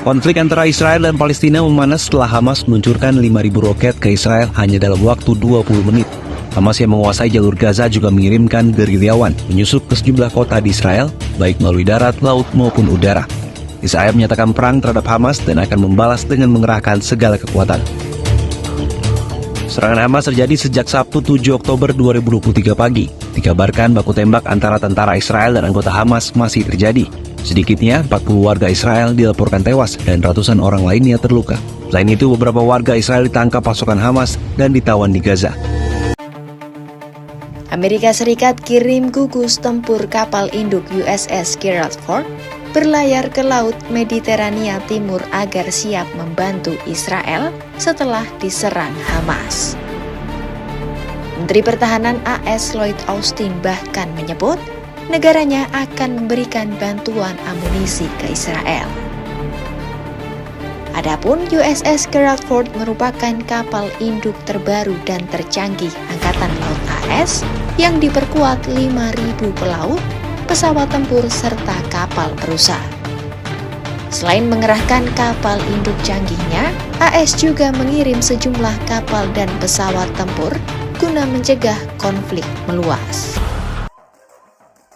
Konflik antara Israel dan Palestina memanas setelah Hamas meluncurkan 5.000 roket ke Israel hanya dalam waktu 20 menit. Hamas yang menguasai jalur Gaza juga mengirimkan gerilyawan menyusup ke sejumlah kota di Israel, baik melalui darat, laut, maupun udara. Israel menyatakan perang terhadap Hamas dan akan membalas dengan mengerahkan segala kekuatan. Serangan Hamas terjadi sejak Sabtu 7 Oktober 2023 pagi. Dikabarkan baku tembak antara tentara Israel dan anggota Hamas masih terjadi. Sedikitnya 40 warga Israel dilaporkan tewas dan ratusan orang lainnya terluka. Selain itu, beberapa warga Israel ditangkap pasukan Hamas dan ditawan di Gaza. Amerika Serikat kirim gugus tempur kapal induk USS Gerald Ford berlayar ke Laut Mediterania Timur agar siap membantu Israel setelah diserang Hamas. Menteri Pertahanan AS Lloyd Austin bahkan menyebut negaranya akan memberikan bantuan amunisi ke Israel. Adapun USS Gerald Ford merupakan kapal induk terbaru dan tercanggih Angkatan Laut AS yang diperkuat 5.000 pelaut, pesawat tempur, serta kapal perusak. Selain mengerahkan kapal induk canggihnya, AS juga mengirim sejumlah kapal dan pesawat tempur guna mencegah konflik meluas.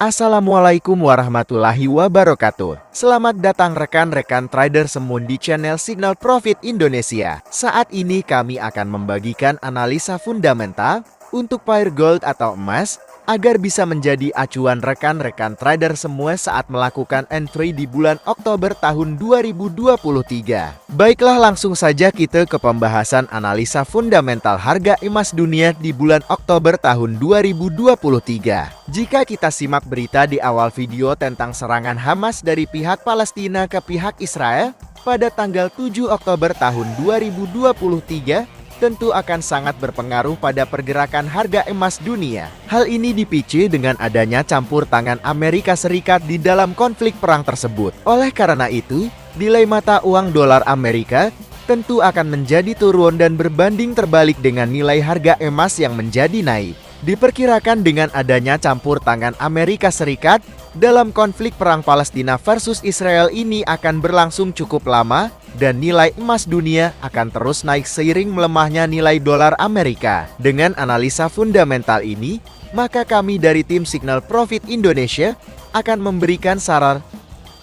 Assalamualaikum warahmatullahi wabarakatuh. Selamat datang rekan-rekan trader semua di channel Signal Profit Indonesia. Saat ini kami akan membagikan analisa fundamental untuk pair gold atau emas agar bisa menjadi acuan rekan-rekan trader semua saat melakukan entry di bulan Oktober tahun 2023. Baiklah, langsung saja kita ke pembahasan analisa fundamental harga emas dunia di bulan Oktober tahun 2023. Jika kita simak berita di awal video tentang serangan Hamas dari pihak Palestina ke pihak Israel pada tanggal 7 Oktober tahun 2023, tentu akan sangat berpengaruh pada pergerakan harga emas dunia. Hal ini dipicu dengan adanya campur tangan Amerika Serikat di dalam konflik perang tersebut. Oleh karena itu, nilai mata uang dolar Amerika tentu akan menjadi turun dan berbanding terbalik dengan nilai harga emas yang menjadi naik. Diperkirakan dengan adanya campur tangan Amerika Serikat dalam konflik perang Palestina versus Israel ini akan berlangsung cukup lama dan nilai emas dunia akan terus naik seiring melemahnya nilai dolar Amerika. Dengan analisa fundamental ini, maka kami dari tim Signal Profit Indonesia akan memberikan saran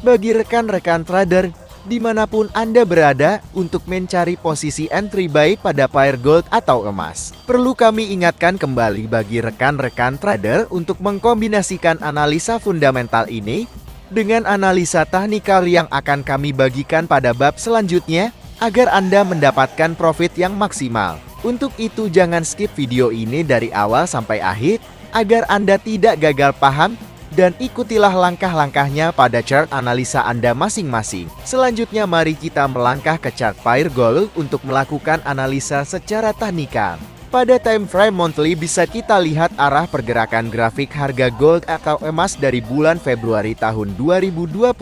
bagi rekan-rekan trader dimanapun Anda berada untuk mencari posisi entry baik pada pair gold atau emas. Perlu kami ingatkan kembali bagi rekan-rekan trader untuk mengkombinasikan analisa fundamental ini dengan analisa teknikal yang akan kami bagikan pada bab selanjutnya agar Anda mendapatkan profit yang maksimal. Untuk itu jangan skip video ini dari awal sampai akhir agar Anda tidak gagal paham dan ikutilah langkah-langkahnya pada chart analisa Anda masing-masing. Selanjutnya mari kita melangkah ke chart pair gold untuk melakukan analisa secara teknikal. Pada time frame monthly bisa kita lihat arah pergerakan grafik harga gold atau emas dari bulan Februari tahun 2022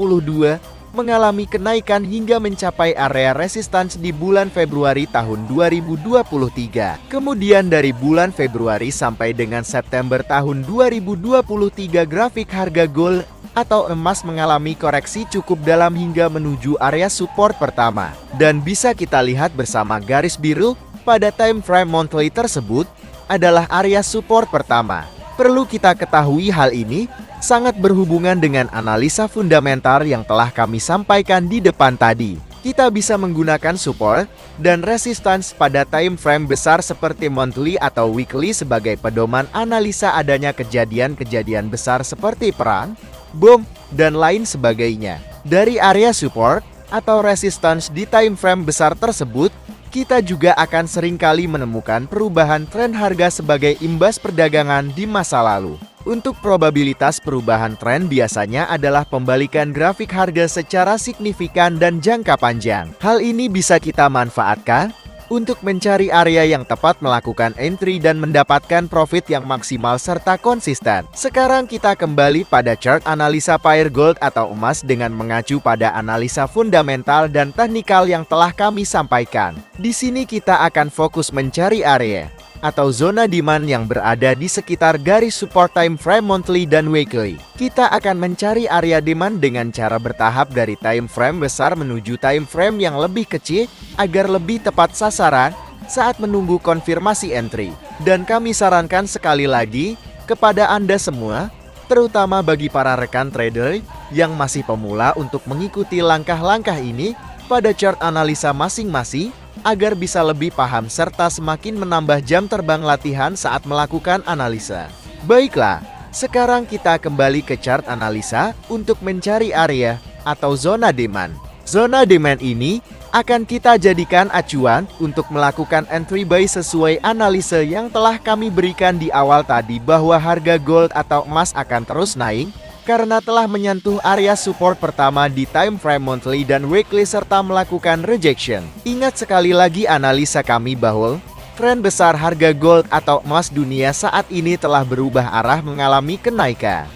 mengalami kenaikan hingga mencapai area resistance di bulan Februari tahun 2023. Kemudian dari bulan Februari sampai dengan September tahun 2023 grafik harga gold atau emas mengalami koreksi cukup dalam hingga menuju area support pertama. Dan bisa kita lihat bersama garis biru pada time frame monthly tersebut adalah area support pertama. Perlu kita ketahui hal ini sangat berhubungan dengan analisa fundamental yang telah kami sampaikan di depan tadi. Kita bisa menggunakan support dan resistance pada time frame besar seperti monthly atau weekly sebagai pedoman analisa adanya kejadian-kejadian besar seperti perang, bom, dan lain sebagainya. Dari area support atau resistance di time frame besar tersebut, kita juga akan seringkali menemukan perubahan tren harga sebagai imbas perdagangan di masa lalu. Untuk probabilitas perubahan tren biasanya adalah pembalikan grafik harga secara signifikan dan jangka panjang. Hal ini bisa kita manfaatkan untuk mencari area yang tepat melakukan entry dan mendapatkan profit yang maksimal serta konsisten. Sekarang kita kembali pada chart analisa pair gold atau emas dengan mengacu pada analisa fundamental dan teknikal yang telah kami sampaikan. Di sini kita akan fokus mencari area atau zona demand yang berada di sekitar garis support time frame monthly dan weekly. Kita akan mencari area demand dengan cara bertahap dari time frame besar menuju time frame yang lebih kecil agar lebih tepat sasaran saat menunggu konfirmasi entry. Dan kami sarankan sekali lagi kepada Anda semua, terutama bagi para rekan trader yang masih pemula untuk mengikuti langkah-langkah ini pada chart analisa masing-masing agar bisa lebih paham serta semakin menambah jam terbang latihan saat melakukan analisa. Baiklah, sekarang kita kembali ke chart analisa untuk mencari area atau zona demand. Zona demand ini akan kita jadikan acuan untuk melakukan entry buy sesuai analisa yang telah kami berikan di awal tadi bahwa harga gold atau emas akan terus naik karena telah menyentuh area support pertama di time frame monthly dan weekly serta melakukan rejection. Ingat sekali lagi analisa kami bahwa tren besar harga gold atau emas dunia saat ini telah berubah arah mengalami kenaikan.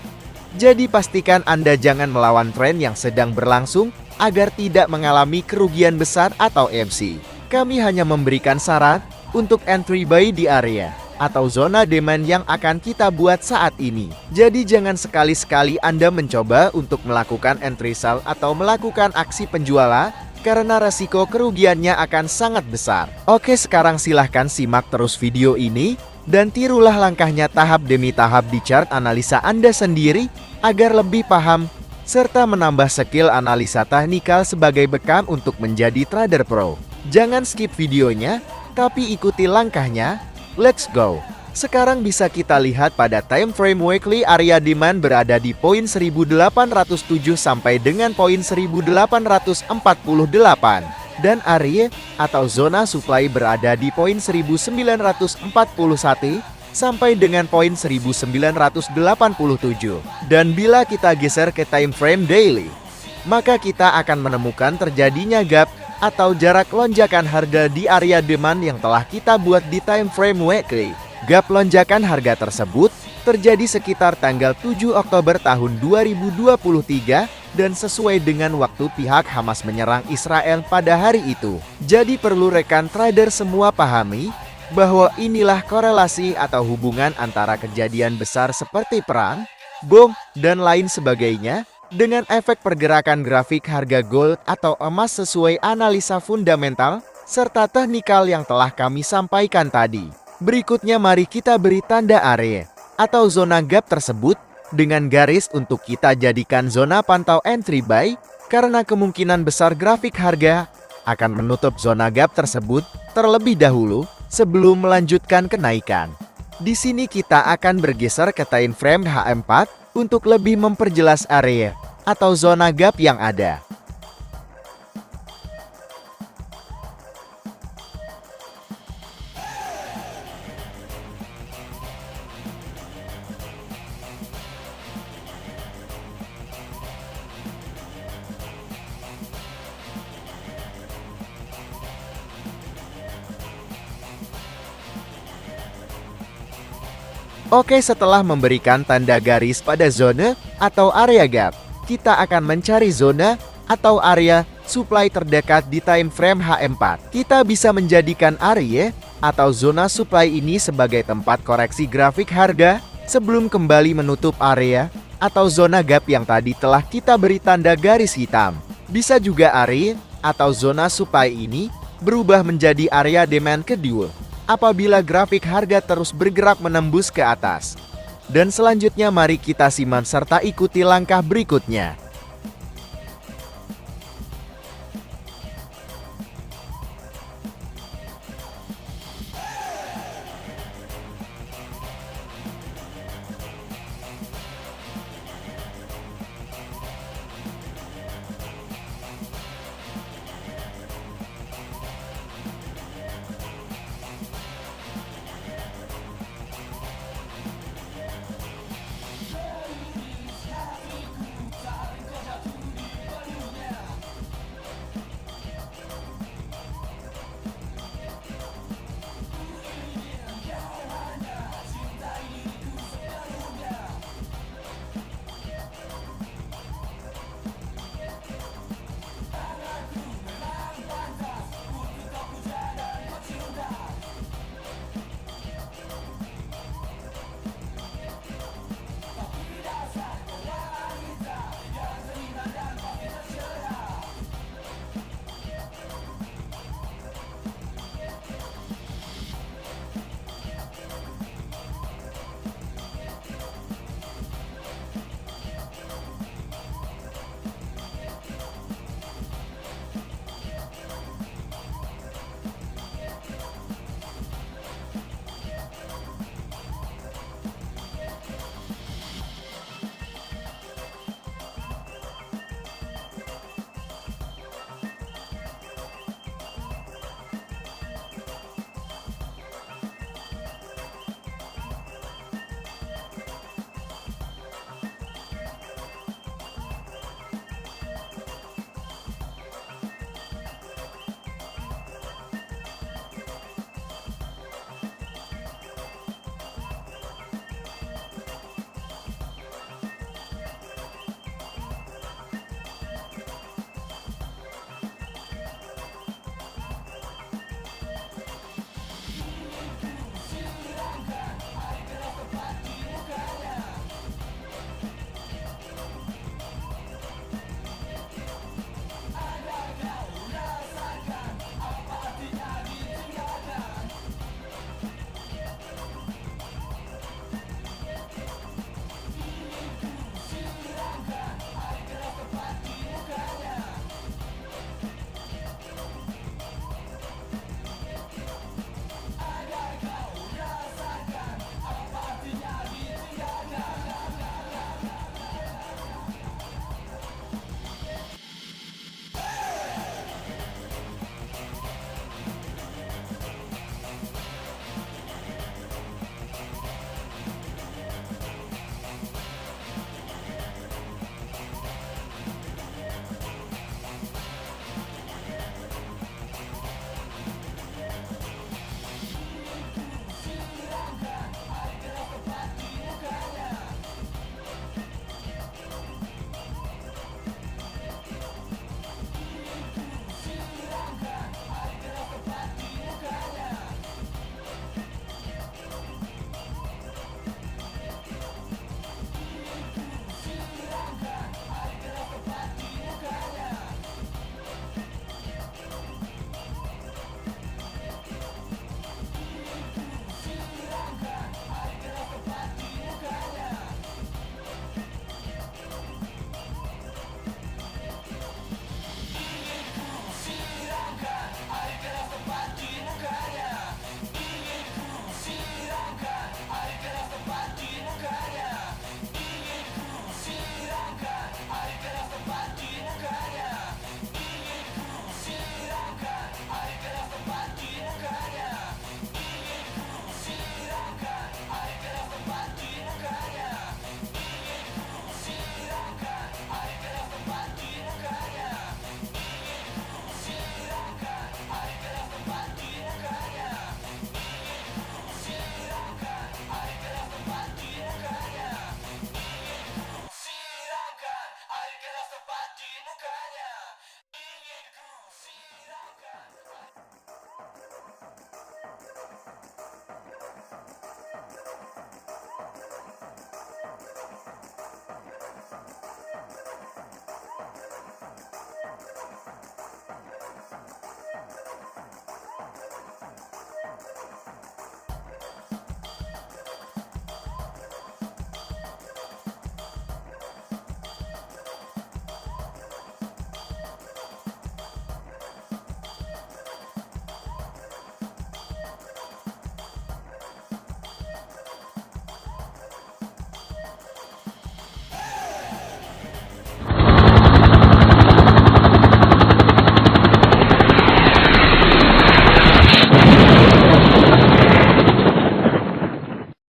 Jadi pastikan Anda jangan melawan tren yang sedang berlangsung agar tidak mengalami kerugian besar atau MC. Kami hanya memberikan saran untuk entry buy di area atau zona demand yang akan kita buat saat ini. Jadi jangan sekali-sekali Anda mencoba untuk melakukan entry sell atau melakukan aksi penjualan karena resiko kerugiannya akan sangat besar. Oke, sekarang silahkan simak terus video ini dan tirulah langkahnya tahap demi tahap di chart analisa Anda sendiri agar lebih paham serta menambah skill analisa teknikal sebagai bekal untuk menjadi trader pro. Jangan skip videonya, tapi ikuti langkahnya. Let's go. Sekarang bisa kita lihat pada time frame weekly area demand berada di poin 1807 sampai dengan poin 1848 dan area atau zona supply berada di poin 1941 sampai dengan poin 1987. Dan bila kita geser ke time frame daily, maka kita akan menemukan terjadinya gap atau jarak lonjakan harga di area demand yang telah kita buat di time frame weekly. Gap lonjakan harga tersebut terjadi sekitar tanggal 7 Oktober tahun 2023 dan sesuai dengan waktu pihak Hamas menyerang Israel pada hari itu. Jadi perlu rekan trader semua pahami bahwa inilah korelasi atau hubungan antara kejadian besar seperti perang, bom, dan lain sebagainya dengan efek pergerakan grafik harga gold atau emas sesuai analisa fundamental serta teknikal yang telah kami sampaikan tadi. Berikutnya mari kita beri tanda area atau zona gap tersebut dengan garis untuk kita jadikan zona pantau entry buy karena kemungkinan besar grafik harga akan menutup zona gap tersebut terlebih dahulu sebelum melanjutkan kenaikan. Di sini kita akan bergeser ke time frame H4 untuk lebih memperjelas area atau zona gap yang ada. Oke, setelah memberikan tanda garis pada zona atau area gap, kita akan mencari zona atau area supply terdekat di time frame H4. Kita bisa menjadikan area atau zona supply ini sebagai tempat koreksi grafik harga sebelum kembali menutup area atau zona gap yang tadi telah kita beri tanda garis hitam. Bisa juga area atau zona supply ini berubah menjadi area demand kedua apabila grafik harga terus bergerak menembus ke atas. Dan selanjutnya mari kita simak serta ikuti langkah berikutnya. tepat di mukanya.